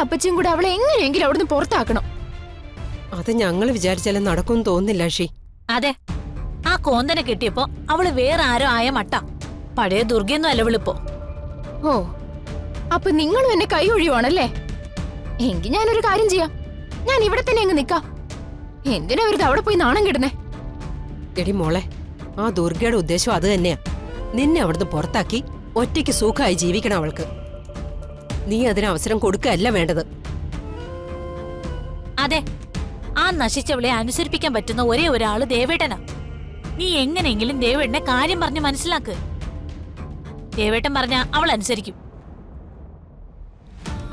അപ്പച്ചിയും കൂടെ അവളെ എങ്ങനെയെങ്കിലും അവിടുന്ന് പുറത്താക്കണം. അത് ഞങ്ങൾ വിചാരിച്ചാലും നടക്കും തോന്നുന്നില്ല ഷി. അതെ, ആ കോന്തനെ കിട്ടിയപ്പോ അവള് വേറെ ആരോ ആയ മട്ട. പഴയ ദുർഗയൊന്നും അല്ല വിളിപ്പോ. ഓ, അപ്പൊ നിങ്ങളും എന്നെ കൈ ഒഴിയുവാണല്ലേ? എങ്കിൽ ഞാനൊരു കാര്യം ചെയ്യാം, ഞാൻ ഇവിടെ തന്നെ അങ്ങ് നിക്കാം. എന്തിനാ വെറുതെ അവിടെ പോയി നാണം കിടന്നേ? എടി മോളെ, ആ ദുർഗയുടെ ഉദ്ദേശം അത് തന്നെയാ. നിന്നെ അവിടുന്ന് പുറത്താക്കി ഒറ്റയ്ക്ക് സുഖമായി ജീവിക്കണം അവൾക്ക്. നീ അതിന് അവസരം കൊടുക്കുകയല്ല വേണ്ടത്. അതെ, ആ നശിച്ചവളെ അനുസരിപ്പിക്കാൻ പറ്റുന്ന ഒരേ ഒരാള് ദേവേട്ടനാ. നീ എങ്ങനെയെങ്കിലും ദേവേട്ടനെ കാര്യം പറഞ്ഞ് മനസ്സിലാക്ക്. ദേവേട്ടൻ പറഞ്ഞാ അവൾ അനുസരിക്കും.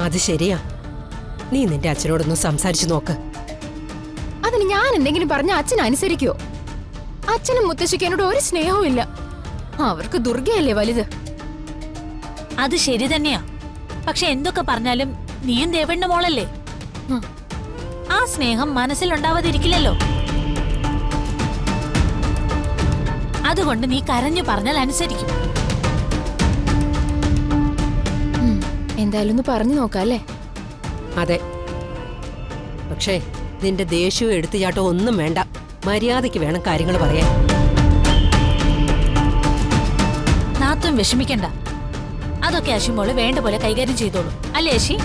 അത് ശരിയാ. നീ നിന്റെ അച്ഛനോടൊന്ന് സംസാരിച്ചു നോക്ക്. അതിന് ഞാൻ എന്തെങ്കിലും പറഞ്ഞ അച്ഛൻ അനുസരിക്കുവോ? അച്ഛനും മുത്തശ്ശിക്ക് എന്നോട് ഒരു സ്നേഹവും ഇല്ല. അവർക്ക് ദുർഗയല്ലേ വലുത്. അത് ശരി തന്നെയാ. പക്ഷെ എന്തൊക്കെ പറഞ്ഞാലും നീയും ദേവേട്ടന്റെ മോളല്ലേ. ആ സ്നേഹം മനസ്സിലുണ്ടാവാതിരിക്കില്ലല്ലോ. അതുകൊണ്ട് നീ കരഞ്ഞു പറഞ്ഞാൽ അനുസരിക്കും. എന്തായാലും ഒന്ന് പറഞ്ഞു നോക്കാല്ലേ? അതെ, പക്ഷേ നിന്റെ ദേഷ്യവും എടുത്തുചാട്ടവും ഒന്നും വേണ്ട. മര്യാദയ്ക്ക് വേണം കാര്യങ്ങൾ പറയാൻ. നാത്തും വിഷമിക്കണ്ട. അതൊക്കെ അശിമോള് വേണ്ട പോലെ കൈകാര്യം ചെയ്തോളൂ, അല്ലേ അശി?